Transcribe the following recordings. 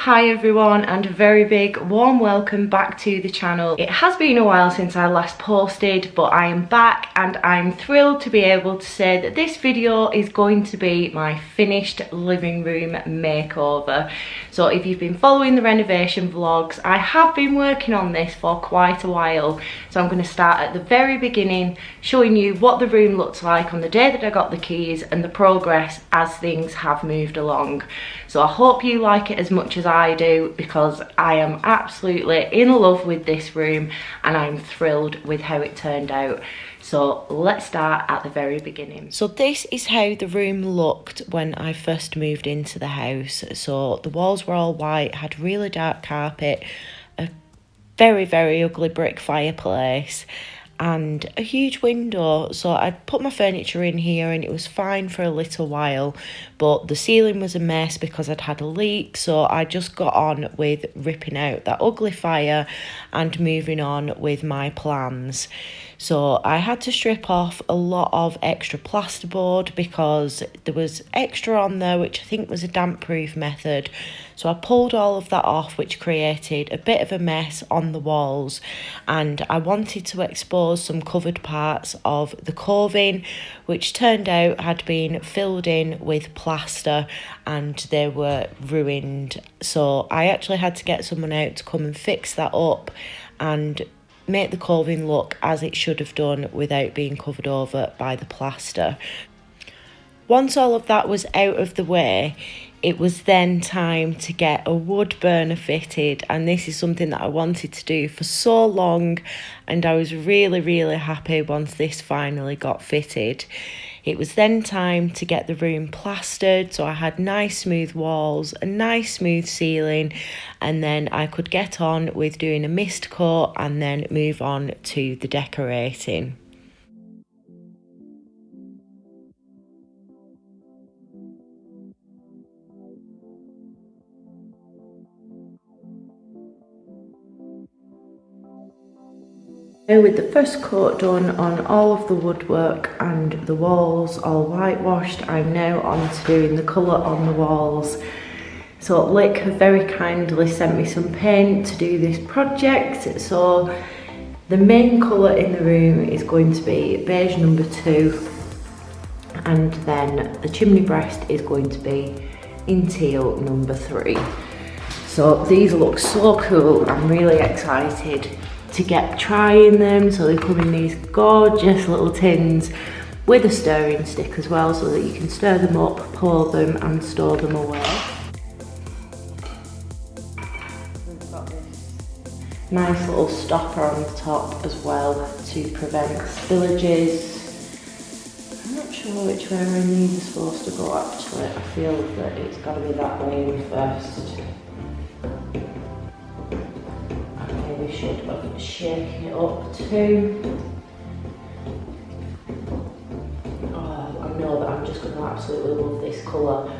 Hi everyone, and a very big warm welcome back to the channel. It has been a while since I last posted, but I am back and I'm thrilled to be able to say that this video is going to be my finished living room makeover. So if you've been following the renovation vlogs, I have been working on this for quite a while. So I'm going to start at the very beginning, showing you what the room looks like on the day that I got the keys and the progress as things have moved along. So I hope you like it as much as I do, because I am absolutely in love with this room and I'm thrilled with how it turned out. So let's start at the very beginning. So this is how the room looked when I first moved into the house. So the walls were all white, had really dark carpet, a very ugly brick fireplace, and a huge window. So I'd put my furniture in here and it was fine for a little while, but the ceiling was a mess because I'd had a leak. So I just got on with ripping out that ugly fire and moving on with my plans. So I had to strip off a lot of extra plasterboard because there was extra on there, which I think was a damp proof method. So I pulled all of that off, which created a bit of a mess on the walls, and I wanted to expose some covered parts of the coving, which turned out had been filled in with plaster and they were ruined. So I actually had to get someone out to come and fix that up and make the coving look as it should have done without being covered over by the plaster. Once all of that was out of the way, it was then time to get a wood burner fitted, and this is something that I wanted to do for so long, and I was really happy once this finally got fitted. It was then time to get the room plastered, so I had nice smooth walls, a nice smooth ceiling, and then I could get on with doing a mist coat and then move on to the decorating. Now, with the first coat done on all of the woodwork and the walls all whitewashed, I'm now on to doing the colour on the walls. So Lick have very kindly sent me some paint to do this project. So the main colour in the room is going to be beige number 2, and then the chimney breast is going to be in teal number 3. So these look so cool. I'm really excited to get trying them. So they come in these gorgeous little tins with a stirring stick as well, so that you can stir them up, pour them and store them away. We've got this nice little stopper on the top as well to prevent spillages. I'm not sure which way I need is supposed to go actually. I feel that it's got to be that way in first. Should be shaking it up too. Oh, I know that I'm just going to absolutely love this colour.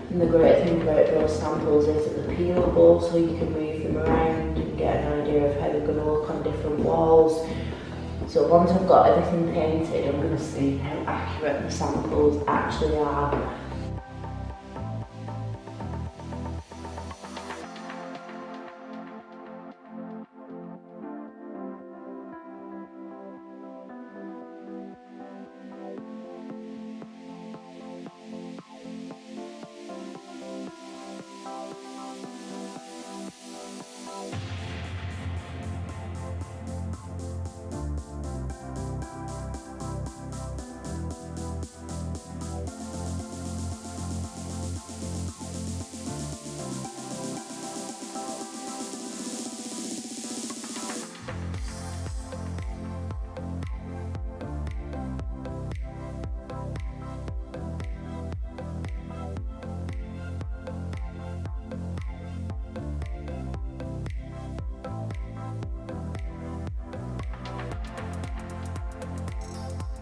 And the great thing about those samples is that they're peelable, so you can move them around and get an idea of how they're going to look on different walls. So once I've got everything painted, I'm going to see how accurate the samples actually are.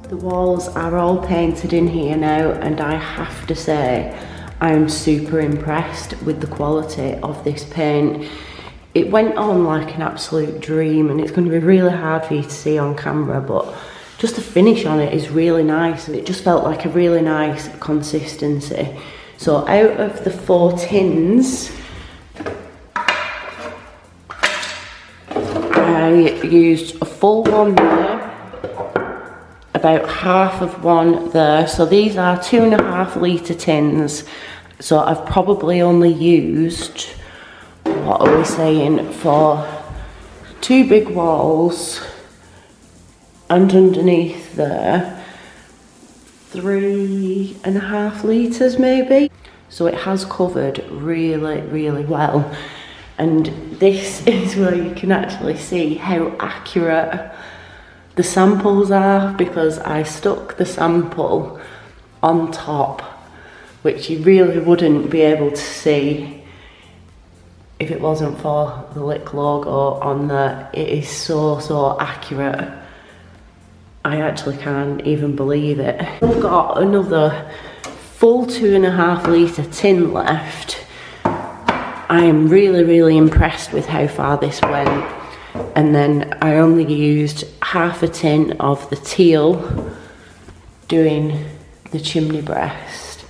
The walls are all painted in here now, and I have to say I'm super impressed with the quality of this paint. It went on like an absolute dream, and it's going to be really hard for you to see on camera, but just the finish on it is really nice, and it just felt like a really nice consistency. So out of the 4 tins, I used a full one there, about half of one there. So these are 2.5 litre tins. So I've probably only used, what are we saying, for 2 big walls and underneath there, 3.5 litres maybe. So it has covered really, really well. And this is where you can actually see how accurate the samples are, because I stuck the sample on top, which you really wouldn't be able to see if it wasn't for the Lick logo on there. It is so accurate. I actually can't even believe it. I've got another full 2.5 litre tin left. I am really impressed with how far this went. And then I only used half a tin of the Teal doing the chimney breast.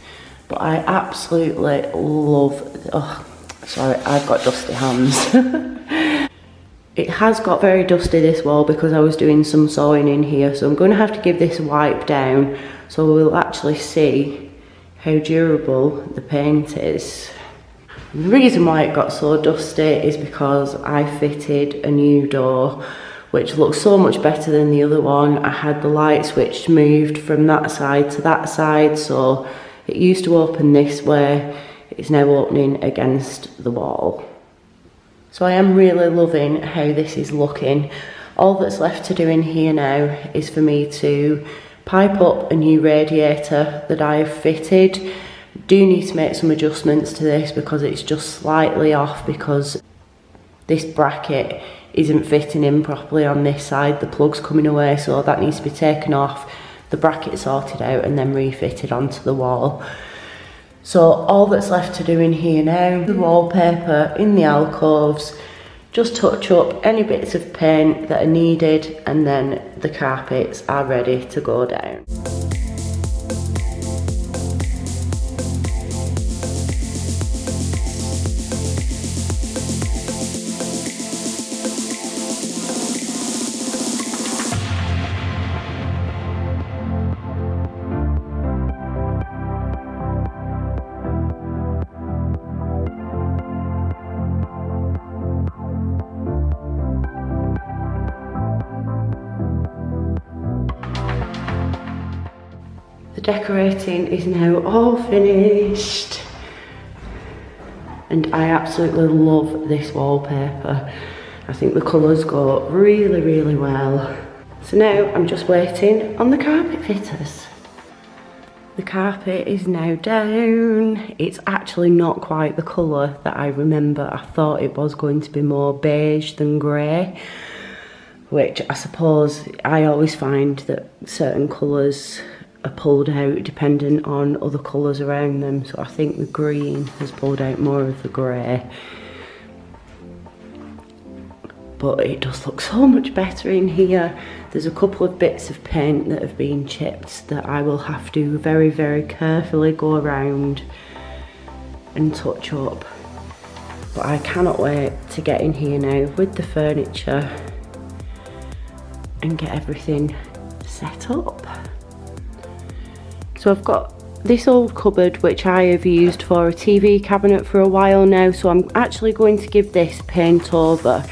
But I absolutely love, oh sorry, I've got dusty hands. It has got very dusty, this wall, because I was doing some sewing in here, so I'm going to have to give this a wipe down so we'll actually see how durable the paint is. The reason why it got so dusty is because I fitted a new door, which looks so much better than the other one. I had the light switch moved from that side to that side, so it used to open this way. It's now opening against the wall. So I am really loving how this is looking. All that's left to do in here now is for me to pipe up a new radiator that I have fitted. Do need to make some adjustments to this because it's just slightly off, because this bracket isn't fitting in properly on this side. The plug's coming away, so that needs to be taken off, the bracket sorted out and then refitted onto the wall. So all that's left to do in here now, the wallpaper in the alcoves, just touch up any bits of paint that are needed, and then the carpets are ready to go down. The decorating is now all finished, and I absolutely love this wallpaper. I think the colours go really well. So now I'm just waiting on the carpet fitters. The carpet is now down. It's actually not quite the colour that I remember. I thought it was going to be more beige than grey, which I suppose I always find that certain colours are pulled out depending on other colours around them. So I think the green has pulled out more of the grey. But it does look so much better in here. There's a couple of bits of paint that have been chipped that I will have to very carefully go around and touch up. But I cannot wait to get in here now with the furniture and get everything set up. So I've got this old cupboard which I have used for a TV cabinet for a while now, so I'm actually going to give this paint over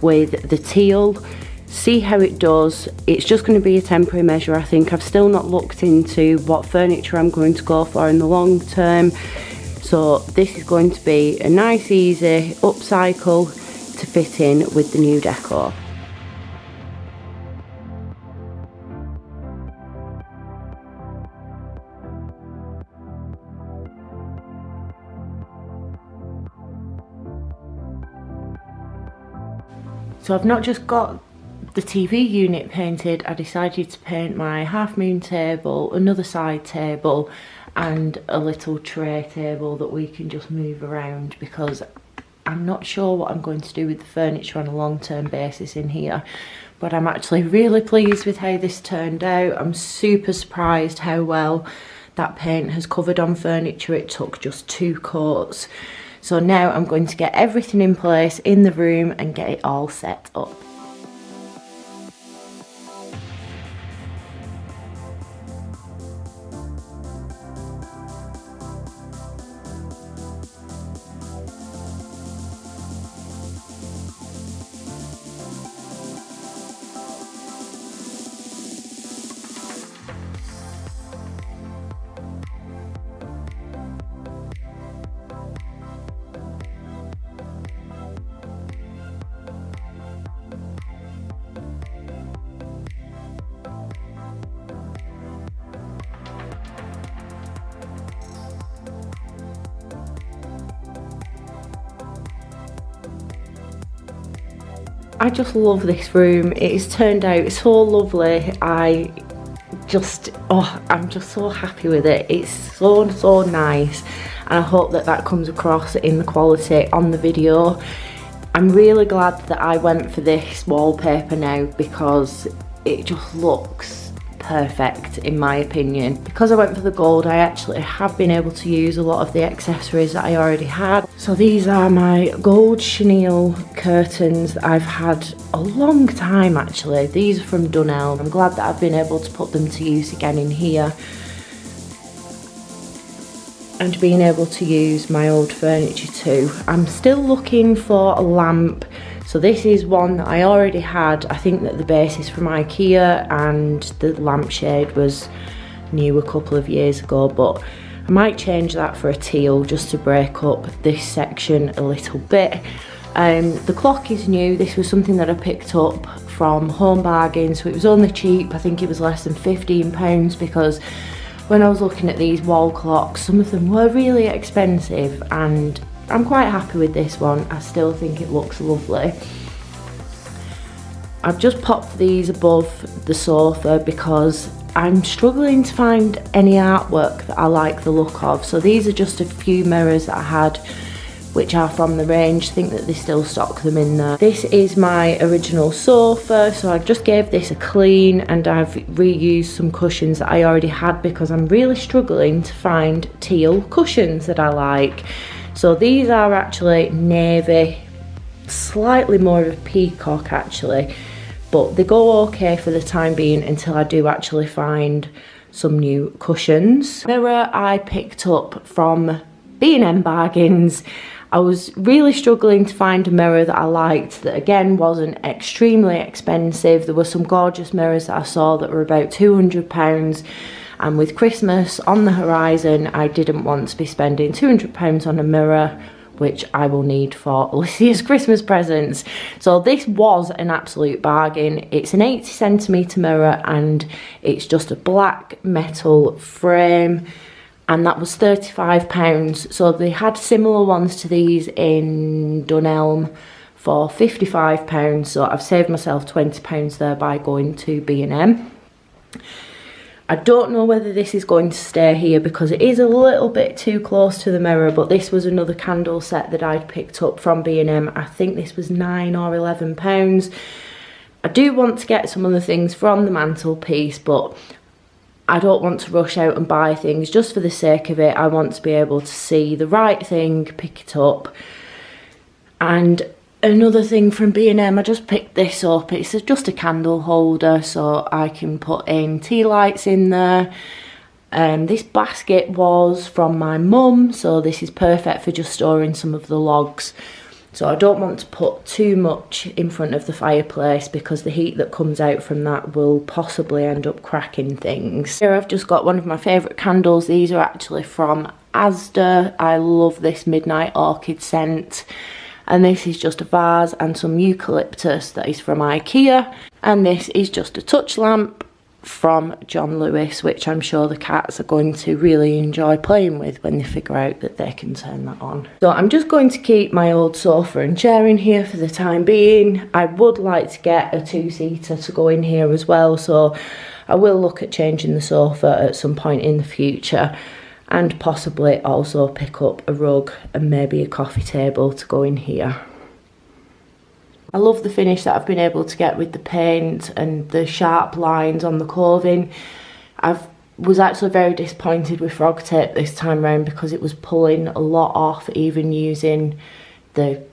with the Teal, see how it does. It's just going to be a temporary measure, I think. I've still not looked into what furniture I'm going to go for in the long term, so this is going to be a nice easy upcycle to fit in with the new decor. So I've not just got the TV unit painted, I decided to paint my half moon table, another side table and a little tray table that we can just move around, because I'm not sure what I'm going to do with the furniture on a long-term basis in here. But I'm actually really pleased with how this turned out. I'm super surprised how well that paint has covered on furniture. It took just 2 coats. So now I'm going to get everything in place in the room and get it all set up. I just love this room. It's turned out so lovely. I'm just so happy with it. It's so nice, and I hope that comes across in the quality on the video. I'm really glad that I went for this wallpaper now because it just looks perfect in my opinion. Because I went for the gold, I actually have been able to use a lot of the accessories that I already had. So these are my gold chenille curtains that I've had a long time actually. These are from Dunelm. I'm glad that I've been able to put them to use again in here. And being able to use my old furniture too. I'm still looking for a lamp. So this is one that I already had. I think that the base is from IKEA and the lampshade was new a couple of years ago, but I might change that for a teal just to break up this section a little bit. The clock is new. This was something that I picked up from Home Bargain, so it was only cheap. I think it was less than £15 because when I was looking at these wall clocks, some of them were really expensive, and I'm quite happy with this one. I still think it looks lovely. I've just popped these above the sofa because I'm struggling to find any artwork that I like the look of. So these are just a few mirrors that I had, which are from the range. I think that they still stock them in there. This is my original sofa, so I just gave this a clean, and I've reused some cushions that I already had because I'm really struggling to find teal cushions that I like. So these are actually navy, slightly more of a peacock actually, but they go okay for the time being until I do actually find some new cushions. Mirror I picked up from B&M Bargains. I was really struggling to find a mirror that I liked that again wasn't extremely expensive. There were some gorgeous mirrors that I saw that were about £200, and with Christmas on the horizon I didn't want to be spending £200 on a mirror, which I will need for Alicia's Christmas presents. So this was an absolute bargain. It's an 80cm mirror and it's just a black metal frame, and that was £35. So they had similar ones to these in Dunelm for £55. So I've saved myself £20 there by going to B&M. I don't know whether this is going to stay here because it is a little bit too close to the mirror, but this was another candle set that I'd picked up from B&M. I think this was £9 or £11. I do want to get some other things from the mantelpiece, but I don't want to rush out and buy things just for the sake of it. I want to be able to see the right thing, pick it up. And another thing from B&M, I just picked this up. It's just a candle holder, so I can put in tea lights in there. This basket was from my mum, so this is perfect for just storing some of the logs. So I don't want to put too much in front of the fireplace because the heat that comes out from that will possibly end up cracking things. Here I've just got one of my favourite candles. These are actually from Asda. I love this Midnight Orchid scent. And this is just a vase and some eucalyptus that is from IKEA. And this is just a touch lamp from John Lewis, which I'm sure the cats are going to really enjoy playing with when they figure out that they can turn that on. So I'm just going to keep my old sofa and chair in here for the time being. I would like to get a two-seater to go in here as well, so I will look at changing the sofa at some point in the future, and possibly also pick up a rug and maybe a coffee table to go in here. I love the finish that I've been able to get with the paint and the sharp lines on the clothing. I was actually very disappointed with frog tape this time round because it was pulling a lot off, even using the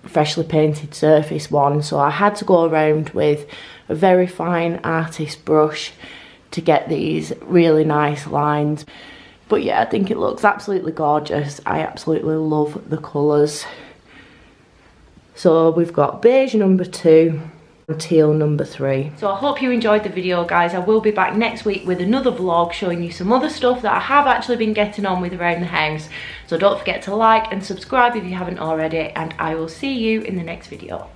freshly painted surface one. So I had to go around with a very fine artist brush to get these really nice lines. But yeah, I think it looks absolutely gorgeous. I absolutely love the colours. So we've got beige number 2 and teal number 3. So I hope you enjoyed the video, guys. I will be back next week with another vlog showing you some other stuff that I have actually been getting on with around the house. So don't forget to like and subscribe if you haven't already, and I will see you in the next video.